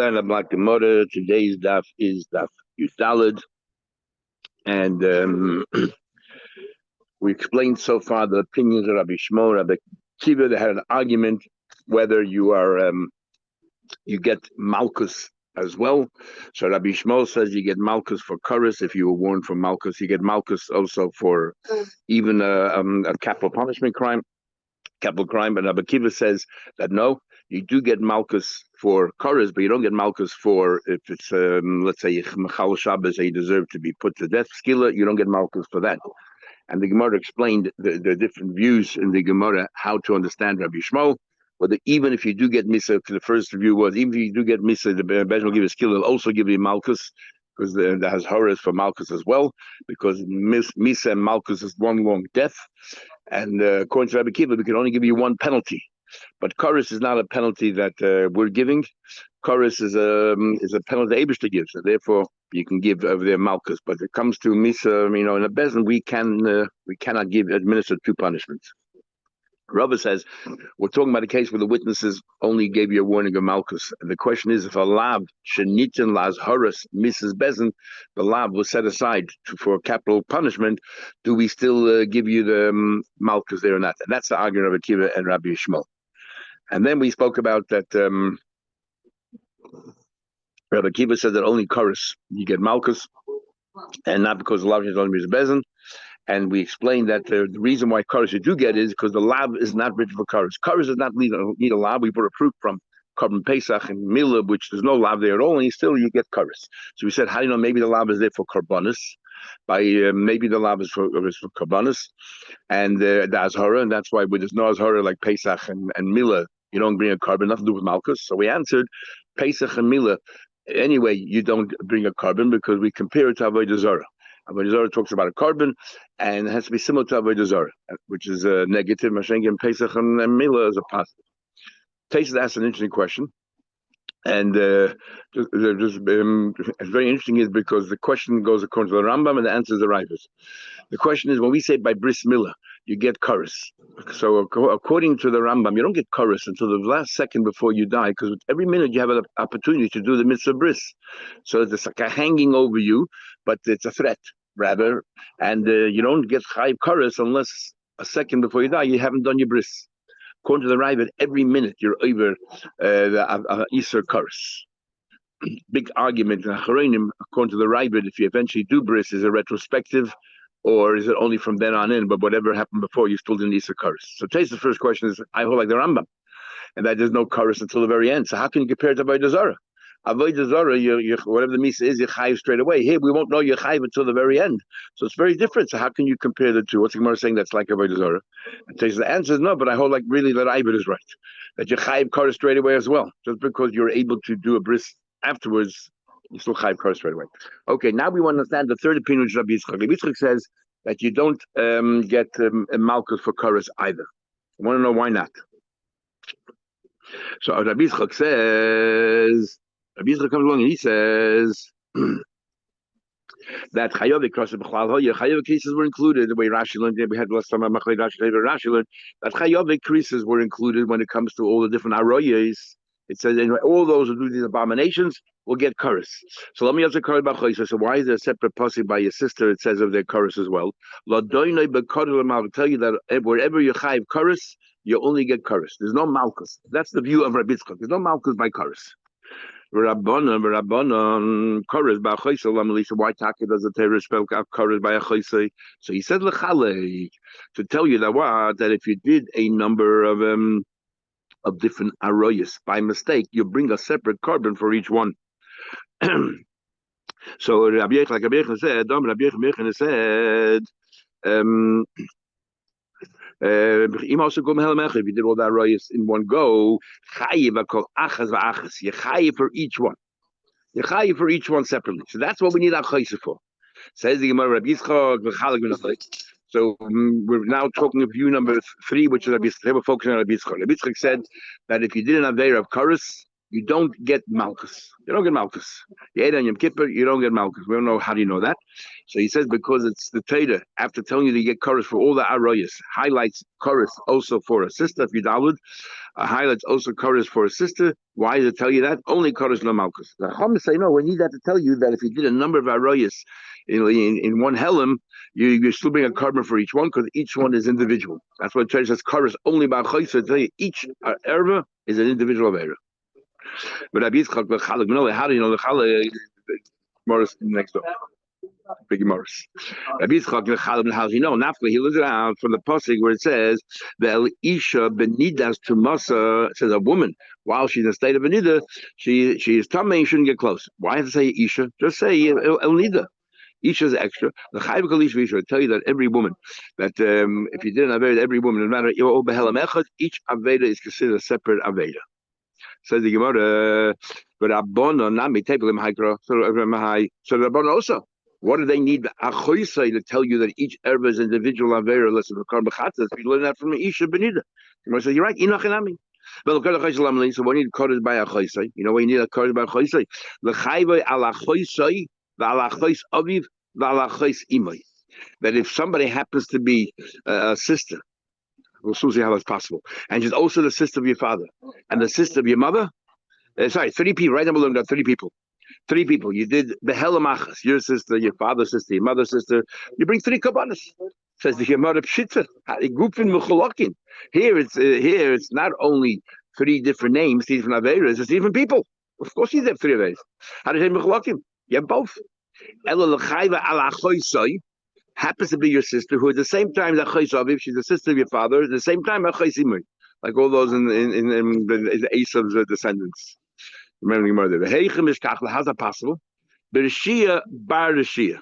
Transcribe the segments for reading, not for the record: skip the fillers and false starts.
About the mother, today's daf is daf Yudalid, and we explained so far the opinions of Rabbi Shmuel, Rabbi Kiva. They had an argument whether you get malchus as well. So Rabbi Shmuel says you get malchus for Koros. If you were warned for malchus, you get malchus also for even a capital punishment crime. Capital crime, but Rabbi Kiva says that no, you do get malchus for Koros, but you don't get malchus for if it's let's say Mechal Shabbos, you deserve to be put to death. Skila, you don't get malchus for that. And the Gemara explained the different views in the Gemara how to understand Rabbi Shmuel. Whether even if you do get misa, the first view was even if you do get misa, the Beis will give you skila, will also give you malchus because that has horrors for malchus as well, because misa and malchus is one long death. And according to Rabbi Kiva, we can only give you one penalty. But Koros is not a penalty that we're giving. Koros is a penalty the Eibishter gives. So therefore, you can give over there malchus. But it comes to misa, in a bezin, we cannot administer two punishments. Rabbi says, we're talking about a case where the witnesses only gave you a warning of malchus. And the question is, if a lav shenitin las horas misses bezin, the lav was set aside for capital punishment, do we still give you the malchus there or not? And that's the argument of Akiva and Rabbi Shmuel. And then we spoke about that Rabbi Akiva said that only Koros you get malchus, and not because the lav is only bezin. And we explained that the reason why Koros you do get is because the lab is not written for Koros. Koros does not need a lab. We brought a proof from Korban Pesach and Milah, which there's no lab there at all, and still you get Koros. So we said, how do you know maybe the lab is there for Korbanos? Maybe the lab is for Korbanos, and the Azhara, and that's why when there's no Azhara like Pesach and Milah, you don't bring a carbon, nothing to do with Malchus. So we answered, Pesach and Milah, anyway, you don't bring a carbon because we compare it to Avodah Zarah. Avodah Zarah talks about a carbon, and it has to be similar to Avodah Zarah, which is a negative. Mashengi Pesach and Milah is a positive. Taisa asked an interesting question, and it's very interesting is because the question goes according to the Rambam, and the answer is the Rivers. The question is when we say by bris milah, you get Koros. So according to the Rambam, you don't get Koros until the last second before you die, because every minute you have an opportunity to do the mitzvah bris. So it's like a hanging over you, but it's a threat rather, and you don't get chayiv Koros unless a second before you die you haven't done your bris. According to the Ravid, every minute you're over the Isser Koros. Big argument in Achronim, according to the Ravid, if you eventually do bris, is it retrospective or is it only from then on in? But whatever happened before, you still didn't Isser Koros. So the first question is, I hold like the Rambam, and that there's no Koros until the very end. So how can you compare it to Avodah Zarah? Avodah Zarah, whatever the misa is, you chayiv straight away. Here, we won't know you chayiv until the very end. So it's very different. So how can you compare the two? What's the Gemara saying that's like Avodah Zarah? And the answer is no, but I hold like really that Ibid is right. That you chayiv Koros straight away as well. Just because you're able to do a bris afterwards, you still chayiv Koros straight away. Okay, now we want to understand the third opinion of Rabbi Yitzchak. Rabbi Yitzchak says that you don't get a malchus for Koros either. I want to know why not. So Rabbi Yitzchak says, Rabbi Yitzchak comes along and he says that Chayav creases were included. The way Rashi learned, we had last time Rashi learned that Chayav creases were included when it comes to all the different aroyas. It says anyway, all those who do these abominations will get Koros. So let me ask the Koros B'Choisa. So why is there a separate pasuk by your sister? It says of their Koros as well. I'll tell you that wherever you chayiv Koros, you only get Koros. There's no malchus. That's the view of Rabbi Yitzchak. There's no malchus by Koros. Rabbanon, Koros B'Choisa. Why Taka does the Torah spell out Koros by a Choisa? So he said L'chalei to tell you that if you did a number of different aroyas by mistake, you bring a separate carbon for each one. So Rabbi Yechon said, if you did all the aroyas in one go, you chayiv for each one. You chayiv for each one separately. So that's what we need our chayisa for. Says the Gemara, Rabbi Yitzchak. So we're now talking of view number 3, which is Rabbi Yitzchak. We're focusing on Rabbi Yitzchak. Rabbi Yitzchak said that if you did an aveira of Koros, you don't get Malchus. You don't get Malchus. You ate on Yom Kippur, you don't get Malchus. We don't know how do you know that. So he says because it's the Torah, after telling you to get chorus for all the Arroyas, highlights chorus also for a sister, if you download, highlights also chorus for a sister. Why does it tell you that? Only chorus, no Malchus. The Chacham say, no, we need that to tell you that if you did a number of Arroyas in one Helam, you still bring a carbon for each one because each one is individual. That's why the Torah says chorus only by Chaysa to tell you each erva is an individual erva. But Rabbi Yitzchak the Chalak, how do you know the Chalak? Morris next door. Biggie Morris. Rabbi Yitzchak the Chalak, how do you know? Nafli, he looks around from the pasuk where it says the El Isha benidas to Masa, says a woman while she's in a state of benida, she is tamei, shouldn't get close. Why have to say Isha? Just say El Nida. Each is extra. The Chayv Kalish Visha tell you that every woman, that if you did an Aveda, every woman, no matter each Aveda is considered a separate Aveda. Says the Gemara, but Abona Nami Teplim Hykra, so the Abona also. What do they need Achoisai to tell you that each erva is individual Aveda, less of a Karbachatas? We learn that from Isha Benida. You say, you're right, Inachanami. So what you need coded by Achoisai? You know what you need a coded by Achoisai? The Chayv al Achoisai. That if somebody happens to be a sister, we'll soon see how that's possible, and she's also the sister of your father and the sister of your mother, 30 people, right now we're looking at 30 people. 3 people. You did the Helamachas, your sister, your father's sister, your mother's sister. You bring 3 kabbanas. Says the Gemara Pshita. Here it's not only 3 different names, 3 different averas, it's even people. Of course you have 3 averas. How do you say Mechalakim? You have both. Happens to be your sister, who at the same time she's the sister of your father, at the same time like all those in the Esau's descendants. Remembering murder. How's that possible? Bereshia bar Reshia.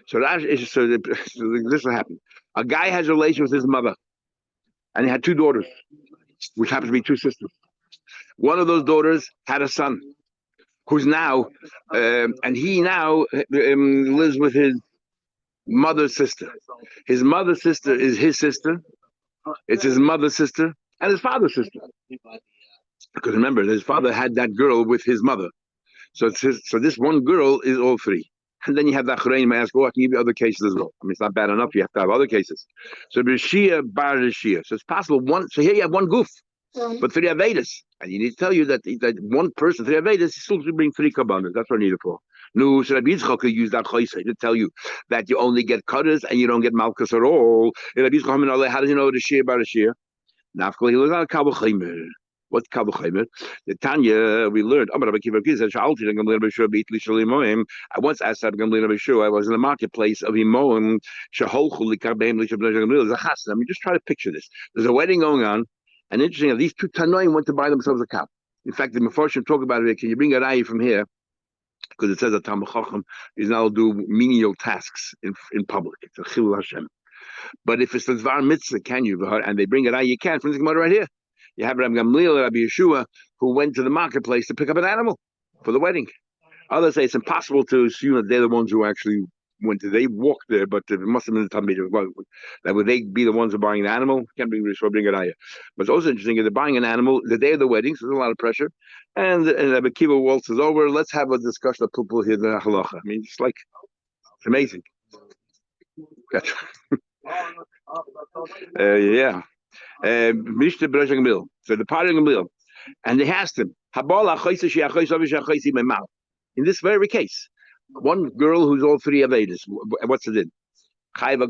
So this will happen. A guy has a relation with his mother, and he had 2 daughters, which happen to be 2 sisters. One of those daughters had a son, who's now, and he now lives with his mother's sister. His mother's sister is his sister. It's his mother's sister and his father's sister. Because remember, his father had that girl with his mother. So this one girl is all 3. And then you have that Chorein may ask, I can give you other cases as well. I mean, it's not bad enough. You have to have other cases. So Bereshia bar Reshia. So it's possible so here you have 1 goof, but 3 Avedas. And you need to tell you that one person, 3 Avedas, is still to bring 3 kabbanas. That's what I need it for. No, so Rabbi Yitzchak could use that choisei to tell you that you only get cutters and you don't get malchus at all. Rabbi Yitzchak, how does he know the shir bar shir? Nafkal, he learned kabbachimer. What's kabbachimer? The Tanya we learned. I once asked Rabbi Gamliel Rabbi Shua. I was in the marketplace of Imoim. I mean, just try to picture this. There's a wedding going on, and interesting, these 2 Tanoim went to buy themselves a cow. In fact, the Mefarshim talk about it. Can you bring a raya from here? Because it says that Talmud Chacham is now do menial tasks in public. It's a chilul Hashem. But if it's the Dvar Mitzvah, can you? And they bring it out, you can. For instance, right here. You have Rabbi Gamliel, Rabbi Yeshua, who went to the marketplace to pick up an animal for the wedding. Others say it's impossible to assume that they're the ones who actually went to. They walked there, but it must have been the Talmud. That would they be the ones who are buying the animal? Can't bring it out. But it's also interesting if they're buying an animal the day of the wedding, so there's a lot of pressure. And Rabbi Kiva waltzes over. Let's have a discussion of people here the halacha. I mean, it's amazing. Yeah. Mishta Brashang Gamil. So the party Gamil, and they asked him, in this very case, one girl who's all 3 Avedas, what's it in? The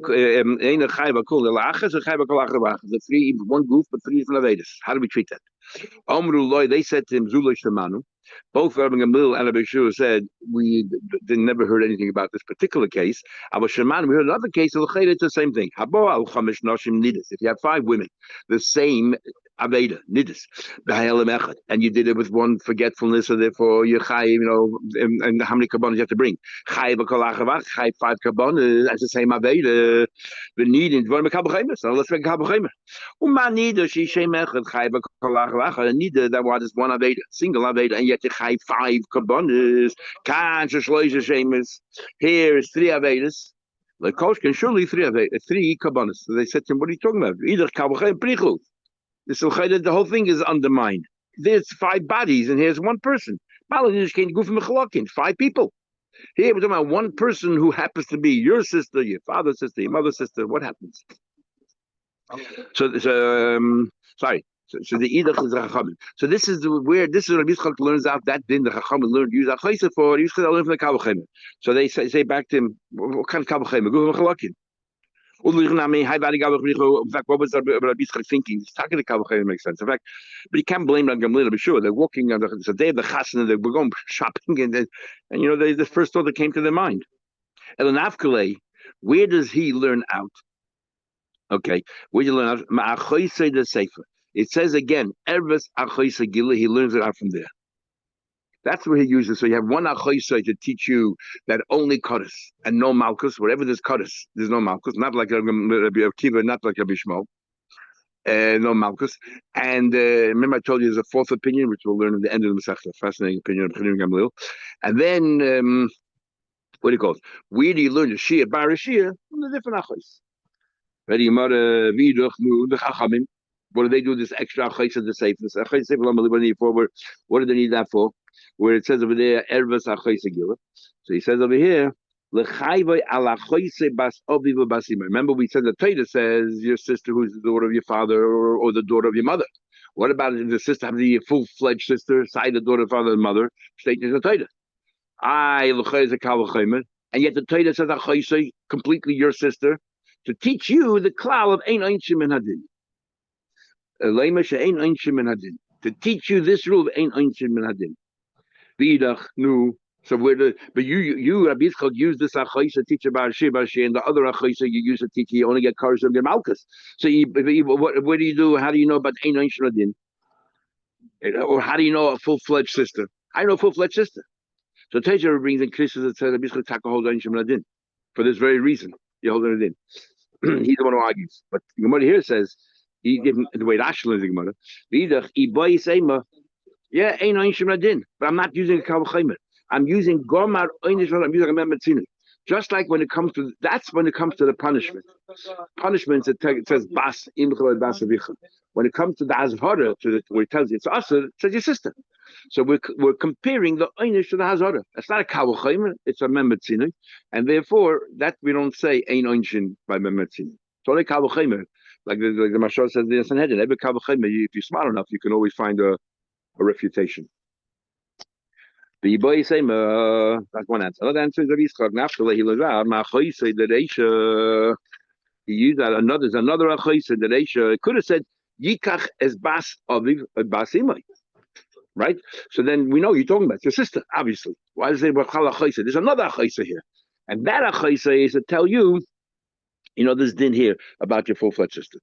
3, 1 goof, but 3 different Avedas. How do we treat that? They said to him, both Rabbi Gamliel and Rabbi Yeshua said, we never heard anything about this particular case. We heard another case, it's the same thing. If you have 5 women, the same Aveda, Nidis, and you did it with 1 forgetfulness, so therefore you're Chayiv, and how many kabbanas you have to bring? Chayiv 5 kabbanas, that's the same Aveda. The need in Dvar Mekabachaymer, so let's make Kabachaymer. Nida, she Shemechad, Chayiv Nida, that was 1 Aveda, single Aveda, and yet you Chayiv 5 kabbanas, can't just here is 3 Avedas. The coach can surely 3 kabbanas. So they said to him, what are you talking about? Either Kabachaymer, Prichul. The whole thing is undermined. there's 5 bodies and here's one person. Five people. Here we're talking about one person who happens to be your sister, your father's sister, your mother's sister. What happens? Sorry. So the idach is Chachamim. So this is where Rabbi Yitzchak learns out that din the Chachamim learned use Achaisa for. He used to learn from the Kavachim. So they say back to him, what kind of Kavachim? Go Chalakin. In fact, what was Rabbi Yitzchak thinking? He's talking to Kavachim makes sense. In fact, but you can't blame Gamliel. Be sure they're walking on the day of the Chassan. They're going shopping, and the first thought that came to their mind. Elanavkale, where does he learn out? Okay, where do you learn out? Ma'achoisei the sefer. It says again, Erves Achoisei Gila. He learns it out from there. That's where he uses. So you have one Achoisei to teach you that only Kodesh and no Malkus. Wherever there's Kodesh, there's no Malkus. Not like Rabbi Akiva, not like Rabbi Shmuel. No Malkus. And remember I told you there's a fourth opinion, which we'll learn at the end of the Masechta. Fascinating opinion of Chanim Gamliel. And then, what do you call it? Where do you learn the Shia, Bar Shia? From the different Achois. What do they do this extra achayis the safeness? What do they need that for? Where it says over there, ervas achayis gila. So he says over here, remember we said the Torah says your sister who's the daughter of your father or the daughter of your mother. What about if the sister have the full-fledged sister, side the daughter, father, and mother? State is the Torah. And yet the Torah says achayis completely your sister. To teach you the klal of ein einshim and hadin. To teach you this rule of ein einshim and hadin. V'idach nu. So but you Rabbi Yitzchak use this achayis to teach about Shibashi, and the other achayis you use to teach you only get cars of your malchus. So what do you do? How do you know about ein einshim hadin? Or how do you know a full-fledged sister? I know a full-fledged sister. So Teja brings in Christus that says Rabbi Yitzchak taka hold einshim hadin for this very reason. You hold it in. He's the one who argues. But the Gemara here says, he given the way Rashi is the Gemara. Yeah, ain't Einshim Radin, but I'm not using a Kavachaymer. I'm using Gomar Einish, I'm using a Memetzinu. Just like when it comes to the punishment. Punishments it says Bas Imchel Bas Avicha. When it comes to the Hazhara, where it tells you it's us, it says your sister. So we're comparing the Einish to the Hazhara. It's not a Kavachaymer, it's a Memetzinu. And therefore, that we don't say Ein Einshin by Memetzinu. It's only Kavachaymer. Like the Mashal says in the Sanhedrin, every Kavachaymer, if you're smart enough, you can always find a refutation. The Yiboy say, that's one answer. Another answer is Rabbi Yitzchak. Naftali he learns out. Ma'achoisei the Reisha. He used that. There's another achoisei the Reisha. It could have said Yikach es Bas Aviv Bas Imai. Right? So then we know you're talking about your sister, obviously. Why does it say achoisei? There's another achoisei here, and that achoisei is to tell you, this din here about your full-fledged sister.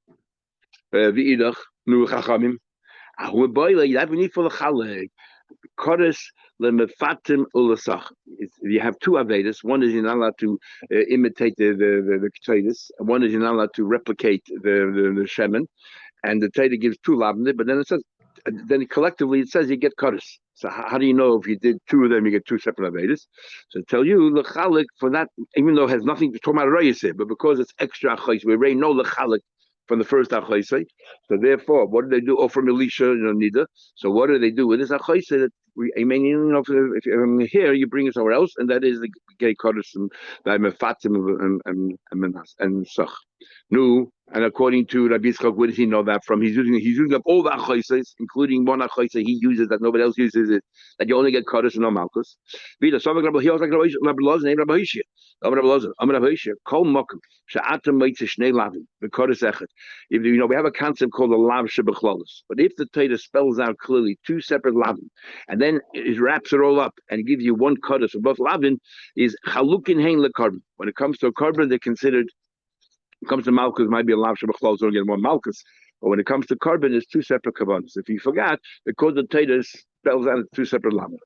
V'idach nu chachamim. That we need for the chalek. Kodesh lemefatim ulasach. You have two avedas. One is you're not allowed to imitate the ketayis, and one is you're not allowed to replicate the shemen. And the Torah gives two lavender, but then it says, collectively it says you get kodesh. So how do you know if you did two of them, you get two separate avedas? So tell you lechalik for that, even though it has nothing to talk about rayis, but because it's extra achayis, we already know lechalik from the first achaisei. So therefore, what do they do? Oh, from Elisha, Nida. So what do they do with this achaisei? That if here you bring it somewhere else, and that is the gay kodesh and mefatim and sach. No, and according to Rabbi Yitzchak, where does he know that from? He's using up all the achaisei, including one achaisei he uses that nobody else uses it. That you only get kodesh and no malchus. He also like Rabbi Lozer named Rabbi Hishia. Rabbi Lozer, Rabbi Hishia. Kol mokum she'atam meitze shnei lavim b'kodesh echet. If we have a concept called the lav shebechlolos, but if the Torah spells out clearly two separate lavim, and then it wraps it all up and gives you one kodesh for both lavim, is chalukin hein lekarbon. When it comes to a carbon, they're considered. When it comes to malchus, might be a lav shebechlolos or get one malchus. But when it comes to carbon, it's two separate kavanas. If you forgot, because the Torah spells out two separate lavim.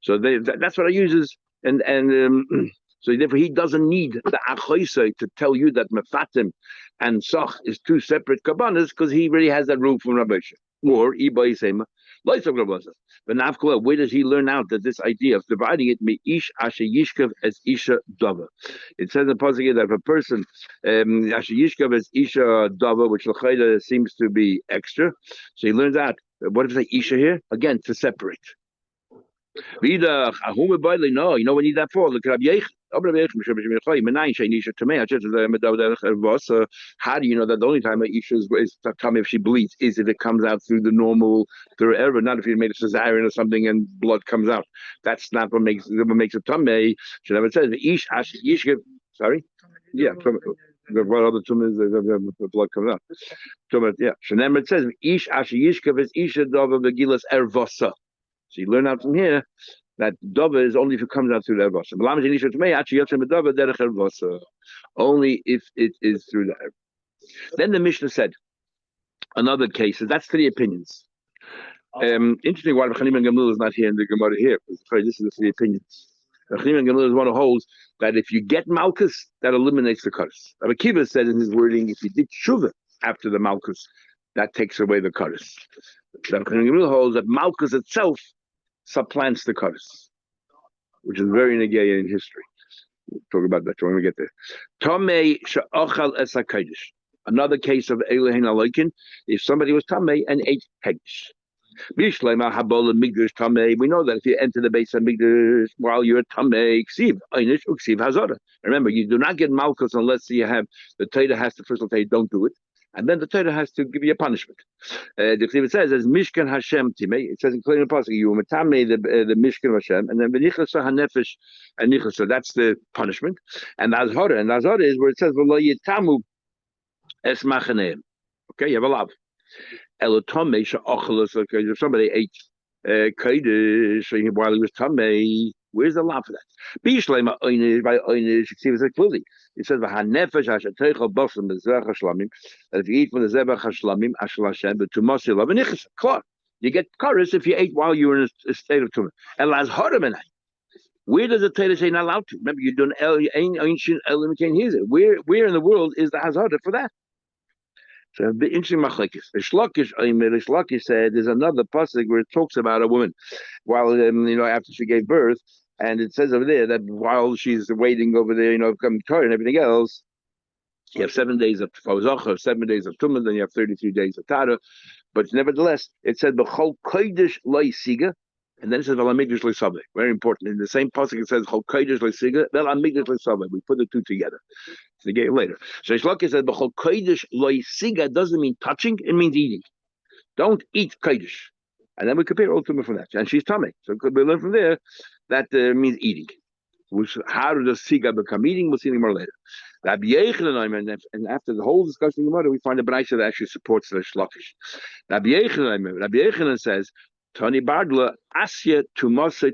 So that's what I uses, and so therefore he doesn't need the achoisei to tell you that mefatim and sach is two separate kabbanas because he really has that rule from Rabbi Shimon. Or ibai sema But where does he learn out that this idea of dividing it ish asher yishkav as isha dava? It says in the pasuk that if a person asher yishkav as isha dava, which l'chayda seems to be extra, so he learns out. What does it say isha here? Again, to separate. No, you know what you need that for? Look at Rabbi Yechon. How do you know that the only time a isha is tummy if she bleeds is if it comes out through the normal through error, not if you made a cesarean or something and blood comes out. That's not what makes a tummy. She never says ish ash yishkev. Sorry, yeah. What other tummy is the blood comes out? Yeah. Shenemer it says ish ash yishkev is isha dava begilas ervosa. So you learn out from here that dava is only if it comes out through the ervosa. Only if it is through the ervosa. Then the Mishnah said another case. That's three opinions. Interesting why Chanim and Gamliel is not here in the Gemara here. This is the three opinions. Chanim and Gamliel is one who holds that if you get Malkus, that eliminates the curse. Rabbi Kiva said in his wording, if you did Shuvah after the Malkus, that takes away the curse. Chanim and Gamliel holds that Malkus itself supplants the curse, which is very negay in history. We'll talk about that when we get there. Tomei she'ochal es hakodesh. Another case of Elohein Alokin, if somebody was Tamei and ate Kodesh. We know that if you enter the base of Migdash while you're Tamei, Ksiv, Einish, Uksiv Hazara. Remember, you do not get Malchus unless you have, the Torah has to first tell you don't do it, and then the Torah has to give you a punishment. The Ksiv says, as Mishkan Hashem Timei, it says in Klei Pasuk, you were Tamei the Mishkan Hashem, and then V'nichasa HaNefesh and Nichasa, that's the punishment. And Azhara is where it says, V'lo Yitamu Es Machaneim. Okay, you have a lav. Elotome she'ochelos. Okay, if somebody ate kodesh while he was tamei, where's the lav for that? Bishlema oinish by oinish. See, it says clearly. It says v'hanefesh hashateichel b'sem b'zevach hashlamim. That if you eat from the zevach hashlamim ashal Hashem, but tumasi lav v'nichas. Klar, you get chorus if you ate while you were in a state of tumah. And las horamanai. Where does the Torah say not allowed to? Remember, you don't ancient elim can't hear it. Where in the world is the hazara for that? So a bit interesting machlekes. Shlakish said there's another pasuk where it talks about a woman while after she gave birth, and it says over there that while she's waiting over there, coming to her and everything else, you have 7 days of Fawzach, 7 days of Tumah, then you have 33 days of Tara. But nevertheless, it said B'chol Kodesh Loi Siga, and then it says V'lamigdash Loi Saveh. Very important. In the same pasuk it says Chol Kodesh Loi Siga, V'lamigdash Loi Saveh. We put the two together. To get later. So Shlaki said B'chol Kodesh Loi Siga doesn't mean touching, it means eating. Don't eat Kodesh. And then we compare all Tumah from that. And she's tummy. So we learn from there that means eating. How does Siga become eating? We'll see more later. Rabbi Yechon, and after the whole discussion in the Gemara, we find a Braisa that actually supports the Shlakish. Rabbi Yechon says, Tani Bardla, Asya Tumase.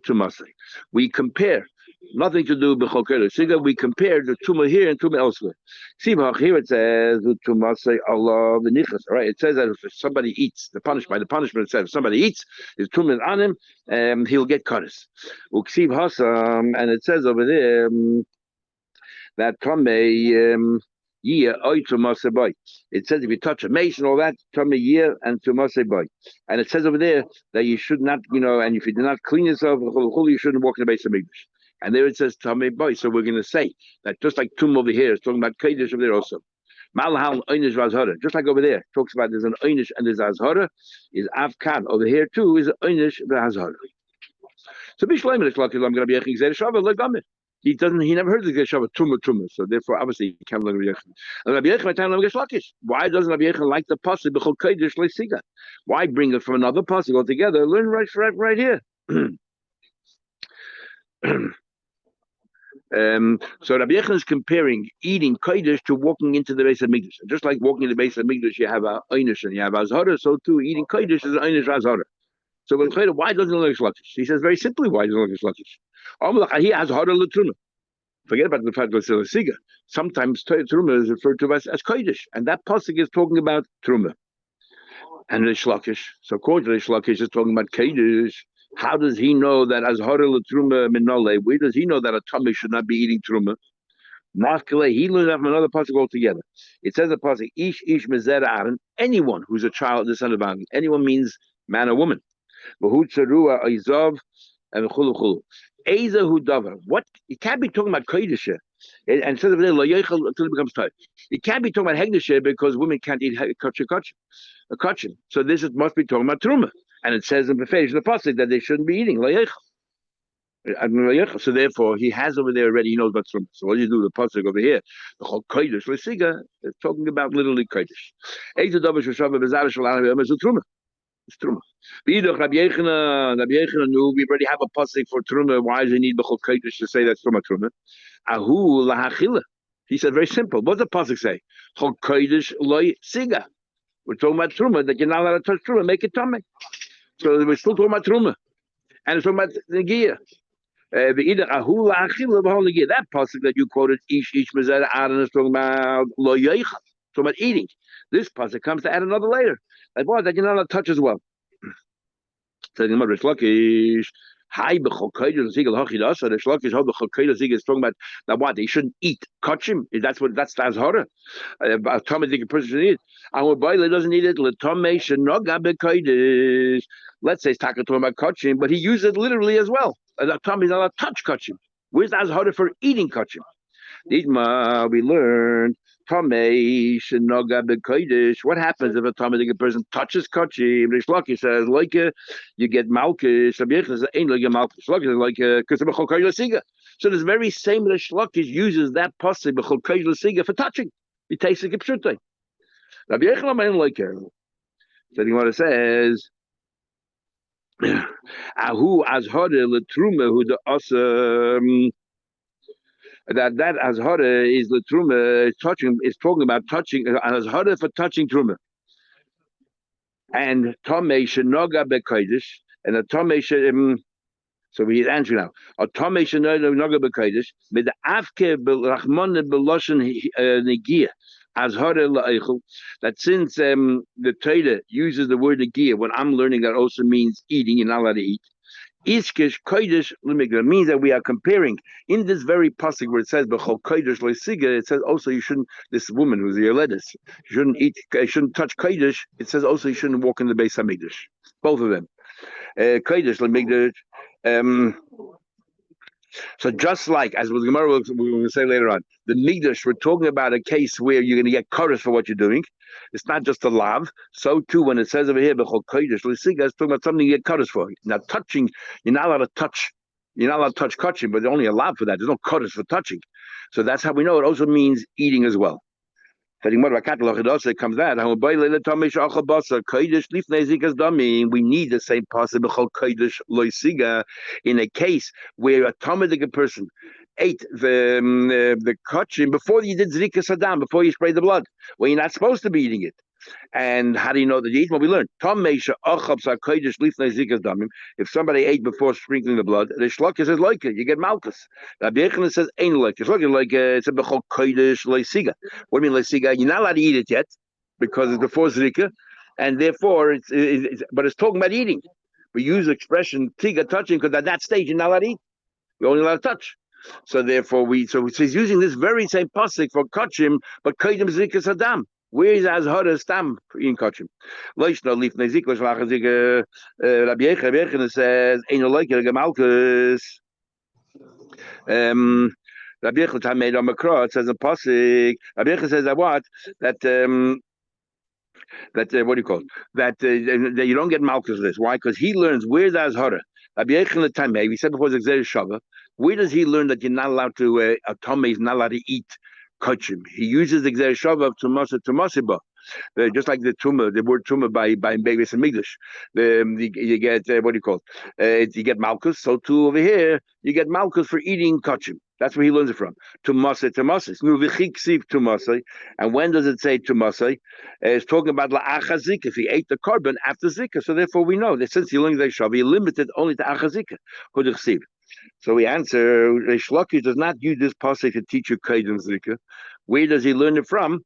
We compare, nothing to do with B'chol Kodesh Siga, we compare the Tumah here and Tumah elsewhere. See, here it says, Tumase Allah v'nichas. Right? It says that if somebody eats, the punishment it says, if somebody eats, his Tumah is on him, he'll get Kodesh. Uksiv Hasam, and it says over there, that Tomei it says if you touch a mace and all that, Tomei year and Tumasei. And it says over there that you should not, and if you do not clean yourself, you shouldn't walk in the base of English. And there it says Tomei boy. So we're going to say that just like Tum over here is talking about Kodesh over there also. Malhal Einish Vazhara. Just like over there, it talks about there's an Einish and there's Azhara, is Avkan. Over here too is Einish Vazhara. So Bishleim is like I'm going to be a Shavuot like Gamit. He never heard the Geshav Tumah. So therefore, obviously, he can't learn Rabbi Yechon. And Rabbi Yechon tell him Geshlakish. Why doesn't Rabbi Yechon like the pasuk B'chol Kodesh Leisiga? Why bring it from another pasuk altogether? Learn right here. So Rabbi Yechon is comparing eating Kodesh to walking into the base of Migdash. Just like walking in the base of Migdash, you have a Einish and you have Azhara. So too, eating Kodesh is an Einish Azhara. So why doesn't he learn Geshlakish? He says very simply why doesn't he learn Geshlakish? He has harder l'truma. Forget about the fact that it's siga. Sometimes truma is referred to as kodesh, and that pasuk is talking about truma. And Rish Lakish, so according to Rish Lakish, is talking about kodesh. How does he know that as harder l'truma minole? Where does he know that a tummy should not be eating truma? Maskele, he learned that from another pasuk altogether. It says a pasuk ish mezer Aaron. Anyone who's a child, the son of Aaron. Anyone means man or woman. And what you can't be talking about kodesh, and instead of there until it becomes tight. You can't be talking about hegdish because women can't eat kachim. So this must be talking about truma, and it says in the pasuk that they shouldn't be eating so therefore, he has over there already. He knows about truma. So what do you do? The pasuk over here, the whole kodesh lesiga is talking about literally kodesh. It's truma. Rabbi Yechina knew we already have a pasuk for truma. Why does he need b'chol kodesh to say that's truma? Ahu lahachila. He said very simple. What does the pasuk say? Chol kodesh loy siga. We're talking about truma that you're not allowed to touch truma. Make it tummy. So we're still talking about truma, and it's talking about the gear. That pasuk that you quoted, each mezada Aaron is talking about lo yoichal, talking about eating. This pasuk comes to add another layer. Like what? That you're not allowed to touch as well. So the Gemara Shlokish, hi b'chol kodesh zigel hachidasa. The Shlokish how b'chol kodesh zigel is talking about now what they shouldn't eat kachim. That's the azhara. A Talmudic person should eat. Our boiler doesn't eat it. L'tomei shenoga b'kodesh. Let's say it's talking about kachim, but he used it literally as well. A Talmud is not allowed to touch kachim. Where's the azhara for eating kachim? Nidma, we learned Tomei shenoga b'kodesh. What happens if a Talmudic person touches kachim? The Shlaki says like you get malchus. Rabbi says ain't like a malchus. Shlaki says like because of b'chol kodesh l'siga. So this very same that Shlaki uses that pasuk b'chol kodesh l'siga for touching. He takes it kipshutay. Rabbi Yechina ain't like it. So the Gemara says. Ahu azhara letruma who the awesome that azhara is letruma touching is talking about touching azhara for touching truma and tomei shenoga bekodesh and a tomei so we answer now a tomei shenoga bekodesh with the afke berachmon beloshen negia azhara la'eichel that since the Torah uses the word negia when I'm learning that also means eating you're not allowed to eat. Iskish kodesh limigla means that we are comparing in this very pasuk where it says b'chol kodesh leisiga. It says also you shouldn't. This woman who's the Yoledis shouldn't eat, shouldn't touch kodesh. It says also you shouldn't walk in the Beis Hamikdash. Both of them. Kodesh limigdash. So just like as with Gemara we'll say later on, the Migdash, we're talking about a case where you're going to get chorus for what you're doing. It's not just a lav. So too, when it says over here, b'chol kodesh l'siga, it's talking about something you get chorus for. Now touching, you're not allowed to touch. You're not allowed to touch kachim, but there's only a lav for that. There's no chorus for touching. So that's how we know it also means eating as well. It comes that we need the same possible in a case where a Talmudic person ate the kachim before you did zrika sadam, before you sprayed the blood, when you're not supposed to be eating it. And how do you know that you eat? Well, we learned. If somebody ate before sprinkling the blood, the shlaka says like it, you get malchus. Rabbi Yechina says ain't like it. It's a bechol kodesh leisiga. What do you mean leisiga? You're not allowed to eat it yet because it's before zrika, and therefore but it's talking about eating. We use the expression tiga touching because at that stage you're not allowed to eat. You're only allowed to touch. So therefore he's using this very same pasuk for kachim, but kodim zrika sadam. Where is azhara stam in kachim? Loishna leaf nezikla shlachazika. Rabbi Yechina says ain't like it gemalkus. Rabbi Yechina made on Makos. It says a pasuk. Rabbi Yechina says that what that what do you call it? That you don't get malchus this. Why? Because he learns where's azhara. Rabbi Yechina Tamei, we said before the Xer Shava. Where does he learn that you're not allowed to a Tomei is not allowed to eat kachim? He uses the Xer Shava of Tumasiba. Just like the tumah, the word tumah by Beis Hamikdash, you get what do you call it? You get malchus. So too over here, you get malchus for eating kachim. That's where he learns it from. Tumasei. And when does it say tumasei? It's talking about la'achazik. If he ate the carbon after zika, so therefore we know that since he learned the shav, he limited only to achazika. So we answer, Reish Lakish does not use this pasuk to teach you kaidin zika. Where does he learn it from?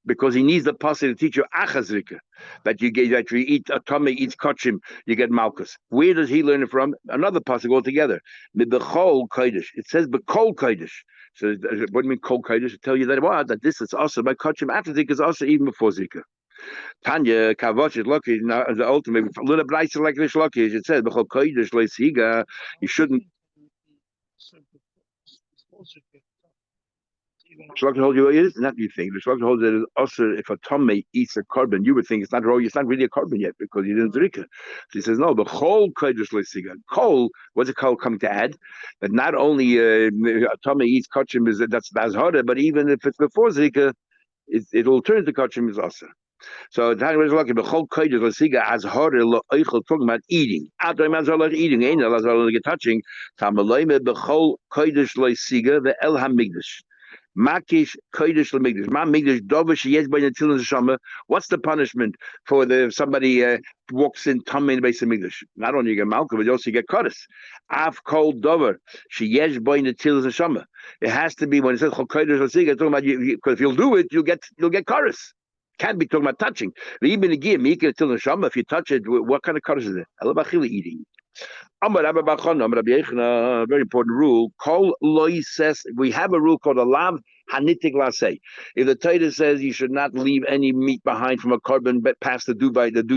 Because he needs the pasuk to teach you achazrika, that you eat a tummy eats kachim, you get malchus. Where does he learn it from? Another pasuk altogether. B'chol kodesh. It says b'kol kodesh. So what do you mean kol kodesh? To tell you that this is also by kachim after zika is also even before zika. Tanya Kavoch is lucky. Now the ultimate little bright like this lucky as it says. You shouldn't. Shloka holds you it is not you think. The Shloka holds that it also if a tummy eats a carbon, you would think it's not raw. It's not really a carbon yet because you didn't drink it. So he says no. The whole kodesh leisiga. Kol, what's a kol coming to add? That not only a tummy eats kachim is that's harder, but even if it's before zika, it'll turn to kachim is also. So Tanya was lucky. The whole kodesh leisiga as harder loichel talking about eating. After I'm like eating, ain't like touching. Tamaloime the whole kodesh leisiga the el hamigdash. Makish kodesh lemigdash. Ma migdash dover sheyesh by the tilin shama. What's the punishment for the somebody walks in tummy in the base of migdash? Not only you get malka, but you also get kodesh. Af kol dover sheyesh by the tilin shama. It has to be when it says kodesh lesiga. Talking about you, because if you'll do it, you'll get kodesh. Can't be talking about touching. Even again, if you touch it, what kind of kodesh is it? Alabachili eating. Very important rule. Kol loy says we have a rule called a lav hanitik lasei. If the Torah says you should not leave any meat behind from a carbon past the due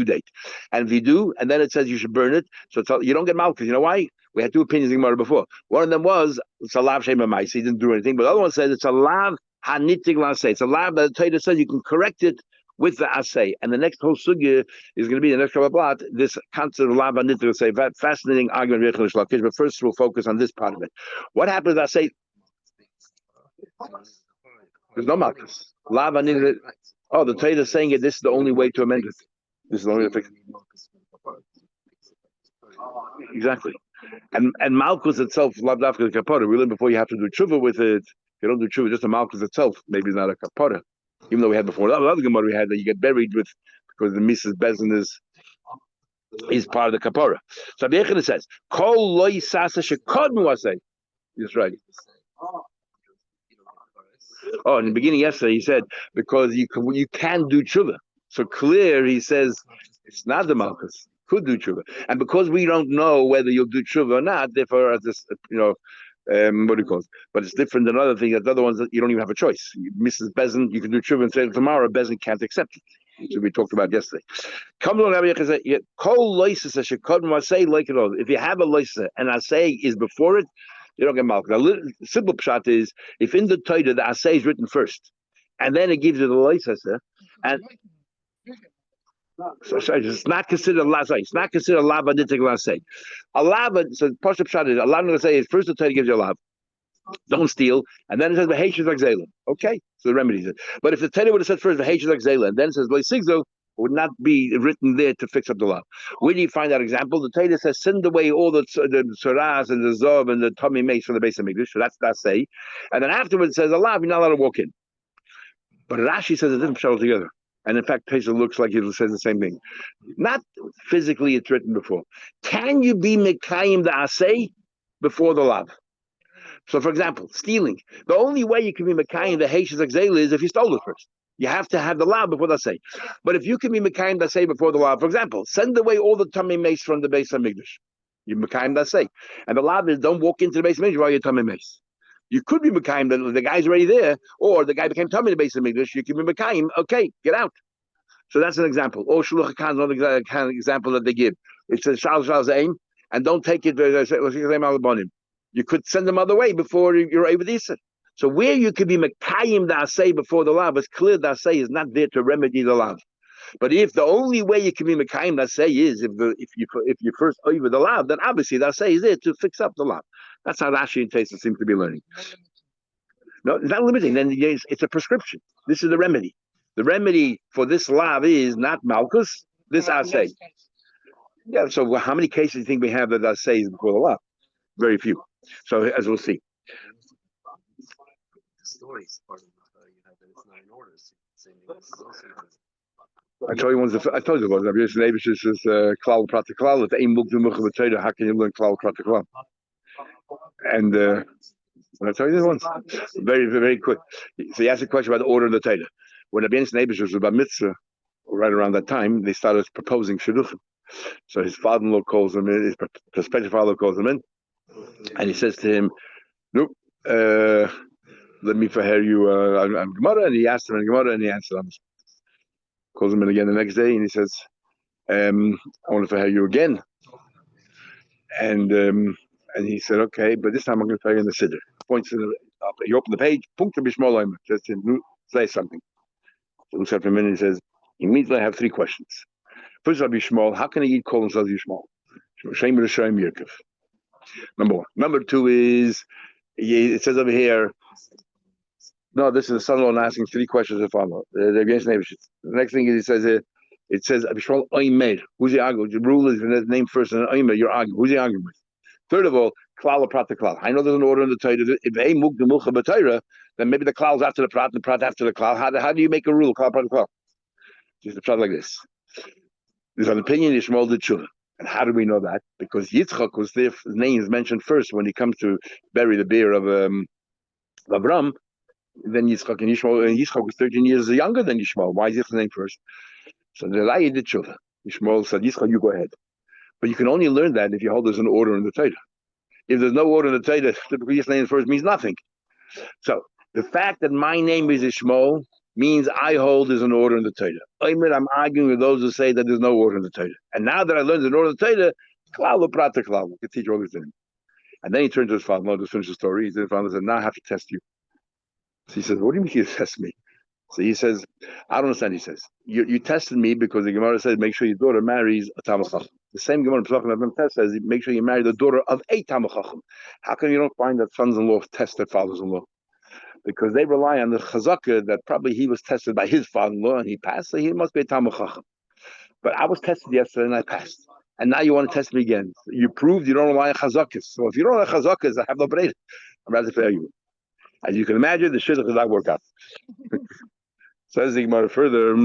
date, and if you do, and then it says you should burn it, so you don't get malchus. You know why? We had two opinions in Gemara before. One of them was it's a lav shema mais. He didn't do anything, but the other one says it's a lav hanitik lasei. It's a lav that the Torah says you can correct it with the assay. And the next whole sugya is going to be the next couple of blot, this concept of lava nitra say fascinating argument. But first we'll focus on this part of it. What happens I say there's no malchus. Lava nitra. Oh, the Torah is saying it, this is the only way to amend it. This is the only way to fix it. Exactly. And malchus itself, lavdafka kapara, really before you have to do tshuva with it. If you don't do tshuva, just the malchus itself, maybe it's not a kapara. Even though we had before, the other Gemara we had that you get buried with because the Mrs. Bezin is part of the kapara. So Abiyachid says, "Kol loy sasa shekodmu asay." That's right. Oh, in the beginning yesterday he said because you can do tshuva. So clear he says it's not the malchus could do tshuva, and because we don't know whether you'll do tshuva or not, therefore as this what do you call it? But it's different than other things. That the other ones that you don't even have a choice. Mrs. Bezin, you can do tshuva and say tomorrow. Bezin can't accept it. So we talked about yesterday. Come on, Kol loises a shekodmu say like it all. If you have a loisa and asay is before it, you don't get malchus. The simple pshat is if in the Torah the asay is written first, and then it gives you the loisa, and so it's not considered lasay. It's not considered lava nitik lasay. A lava. So Pashup Pshat is a lava lasay is first the Torah gives you a lava. Don't steal, and then it says v'heishes like zayla. Okay, so the remedy is it. But if the Torah would have said first v'heishes like zayla, and then it says loisigzo, would not be written there to fix up the lava. Where do you find that example? The Torah says send away all the tzaras and the zov and the tummy mace from the base of Mikdash. So that's say, and then afterwards it says a lava, you're not allowed to walk in. But Rashi says a different pshat altogether. And in fact, Pesach looks like he says the same thing. Not physically, it's written before. Can you be Mekayim the Asay before the Lav? So, for example, stealing. The only way you can be Mekayim the Heishes Exela is if you stole it first. You have to have the Lav before the Asay. But if you can be Mekayim the Asay before the Lav, for example, send away all the tummy mace from the base of Migdash. You Mekayim the Asay. And the Lav is don't walk into the base of Migdash while you're tummy mace. You could be Mekayim, the guy's already there, or the guy became tummy in the base of Migdash. You can be Mekayim, okay, get out. So that's an example. Or Shuluch HaKan is another kind of example that they give. It says Shal Aim, and don't take it. You could send them other way before you're able to eat it. So where you could be Mekayim the Asay before the lav, it's clear the Asay is not there to remedy the lav. But if the only way you can be Mekayim the Asay is if you first over the lav, then obviously the Asay is there to fix up the lav. That's how Rashi and Taisa seem to be learning. No, it's not limiting. Then it's a prescription. This is the remedy. The remedy for this lav is not malchus, this asay. Yeah, so how many cases do you think we have that asay is before the lav? Very few. So as we'll see. I told you once. I told you about it. Neighbors is klal prata klal. If aim muk do muk b'tayda, how can you learn klal prata klal? And I tell you this once, very, very quick. So he asked a question about the order of the Torah. When Rabbi's neighbors was about mitzvah, right around that time, they started proposing shidduchim. So his father-in-law calls him in, his prospective father calls him in, and he says to him, "Nope, let me hear you. I'm Gemara." And he asked him in Gemara, and he answered him. Calls him in again the next day, and he says, "I want to fire you again." And he said, "Okay, but this time I'm going to fire you in the siddur." Points to the up. He opened the page. Punkt bishmol oimer. Says to him, "Say something." So he looks at him for a minute. He says, "Immediately, I have three questions. First, Rabbi Shmuel, how can a yid call himself Yishmael? Shem Rishayim Yirkov. Number one. Number two is it says over here. No, this is the son-in-law asking three questions of father. The next thing is it says Abishmal Oimer. Who's the argument? The rule is the name first and Oimer, you're arguing. Who's the argument with? Third of all, klal prat the klal. I know there's an order in the Torah. If a muk the mulcha b'Torah, then maybe the klal's after the prat and the prat after the klal. How do you make a rule? Klal prat the klal. Just a prat like this. There's an opinion Yishmael did tshuva. And how do we know that? Because Yitzchak was there. His name is mentioned first when he comes to bury the beer of Avram. Then Yitzchak and Yitzchak was 13 years younger than Yishmael. Why is his name first? So the Lai did tshuva. Yishmael said, Yitzchak, you go ahead. But you can only learn that if you hold there's an order in the Torah. If there's no order in the Torah, typically his name first means nothing. So the fact that my name is Yishmael means I hold there's an order in the Torah. I'm arguing with those who say that there's no order in the Torah. And now that I learned there's an order in the Torah, klal prat klal. We can teach all these things. And then he turned to his father, just finish the story. He said, father said, now I have to test you. So he says, what do you mean you test me? So he says, I don't understand. He says, you tested me because the Gemara says, make sure your daughter marries a Talmid Chacham. The same Gemara in test says, make sure you marry the daughter of a Talmid Chacham. How come you don't find that sons-in-law test their fathers-in-law? Because they rely on the chazakah that probably he was tested by his father-in-law and he passed, so he must be a Talmid Chacham. But I was tested yesterday and I passed. And now you want to test me again. You proved you don't rely on chazakahs. So if you don't rely on chazakahs, I have no bread. I'm rather fair you. As you can imagine, the shidduch does not work out. Says the Gemara further.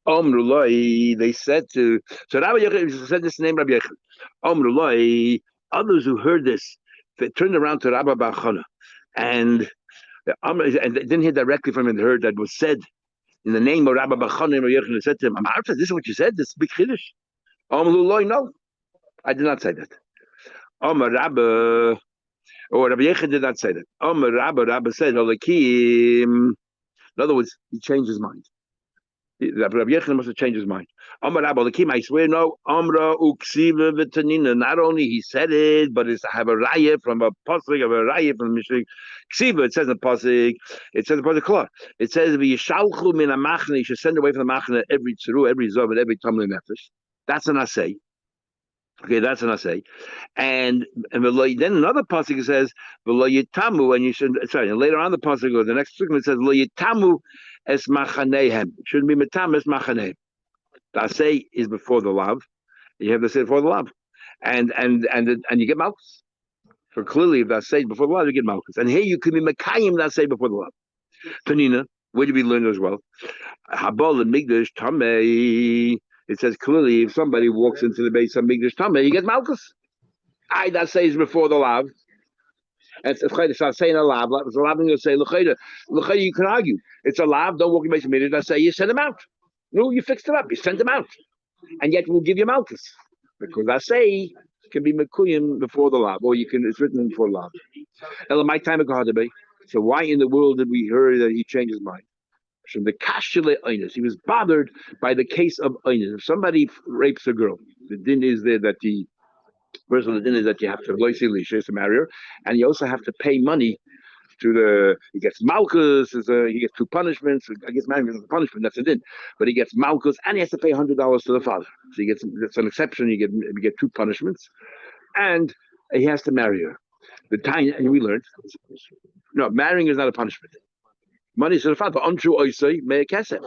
They said to Rabbi Yechid said this name Rabbi Yechid. Others who heard this, they turned around to Rabbi Bar Chana, and they didn't hear directly from him. They heard that was said in the name of Rabbi Bar Chana. Rabbi Yechid said to him, "This is what you said. This is big chiddush." No, I did not say that. Rabbi. Or Rabbi Yechid did not say that. Rabbi said, in other words, he changed his mind. Rabbi Yechid must have changed his mind. I swear no. Not only he said it, but it's I have a raya from a pasuk, of a raya from Mishnah. Ksiva, it says in the pasuk, it says in the pasuk, it says, "V'yishalchu min hamachne," you should send away from the machne every tzuru, every zov, and every tamli nefesh. That's an asay. Okay, that's an assay, and then another pasuk says v'lo yitamu, and you should and later on the pasuk or the next pasuk it says lo yitamu es machanehem. It shouldn't be mitam es machanehem. The assay is before the lav. You have to say before the lav, and you get malchus. So clearly, if the assay is before the lav, you get malchus. And here you could be mekayim the assay before the lav. Tanina, where do we learn as well? Habal and migdash tamei. It says clearly, if somebody walks into the base of Migdash Tameh, he gets Malchus. That says before the lav. And it's not saying a lav. It's a lav, and you'll say, L'chayda, you can argue. It's a lav, don't walk in the base of Migdash. I say, you send him out. No, you fixed it up. You sent him out. And yet we'll give you Malchus. Because I say, can be Mekuyim before the lav, or it's written before the lav. My time so why in the world did we hear that he changed his mind? The kashile oinus. He was bothered by the case of oinus. If somebody rapes a girl, the din is there that the din is that you have to to marry her, and you also have to pay money to he gets malchus, he gets two punishments. I guess marrying is a punishment, that's a din. But he gets malchus and he has to pay $100 to the father. So that's an exception, you get two punishments, and he has to marry her. The time, and we learned, no, marrying is not a punishment. Money to the father. Untrue oisei may kesef.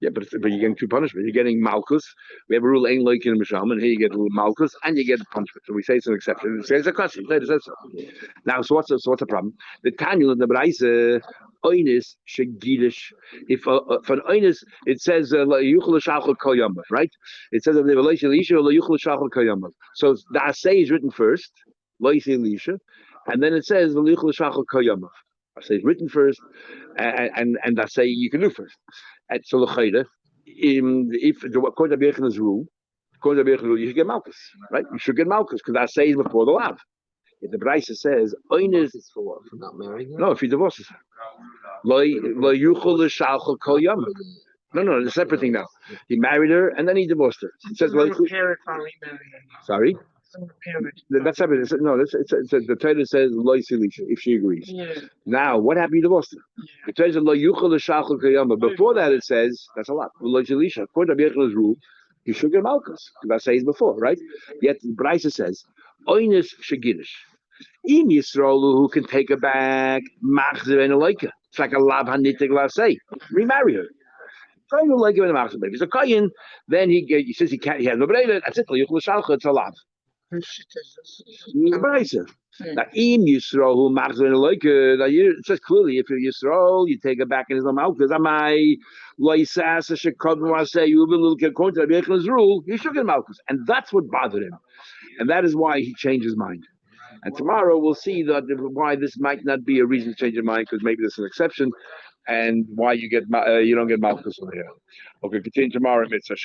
Yeah, but you're getting two punishments. You're getting malchus. We have a rule ain't like in Misham, and here you get a little malchus, and you get a punishment. So we say it's an exception. It's a question. Now, so what's the problem? The Tanya in the Braise oinis shegidish. If for an oinis, it says yuchel shachol kol yamav, right? It says of the relation lisha yuchel shachol kol yamav. So the asay is written first, loisei lisha, and then it says yuchel shachol kol yamav. I say it's written first, and I say you can do first. And so l'chayda, if according to Rabbi Yechon's rule, you should get malchus, right? You should get malchus because I say is before the lav. If the Brisa says oinus, it's for not marrying her. No, if he divorces her, lo yuchol l'shalchol kol yamav. No, it's a separate thing now. He married her and then he divorced her. It says, sorry? That's separate. No, the Torah says, if she agrees. Yeah. Now, what happened? You divorced her. It says, before that, it says, that's a lot. According to Rabbi rule, you should get Malchus. That says before, right? Yet, Braisa says, Oinus Shagirish. Im Yisrael who can take her back, Machzer and Aleika. It's like a Lab Hanitig say. Remarry her. Kain will like him in the Machzer. If he's a Kain, then he says he can't, he has no Breda. That's it. It's a Lab. Braisa. Now, Im Yisrael who Machzer and Aleika, it says clearly, if you're Yisrael, you take her back in his no Malchus. Amai, Loisas, Shekod, say, you will look according to the Bechler's rule, he should get Malchus. And that's what bothered him. And that is why he changed his mind. And tomorrow we'll see that why this might not be a reason to change your mind, because maybe there's an exception, and why you don't get Malchus over here. Okay, continue tomorrow, Mitzvah.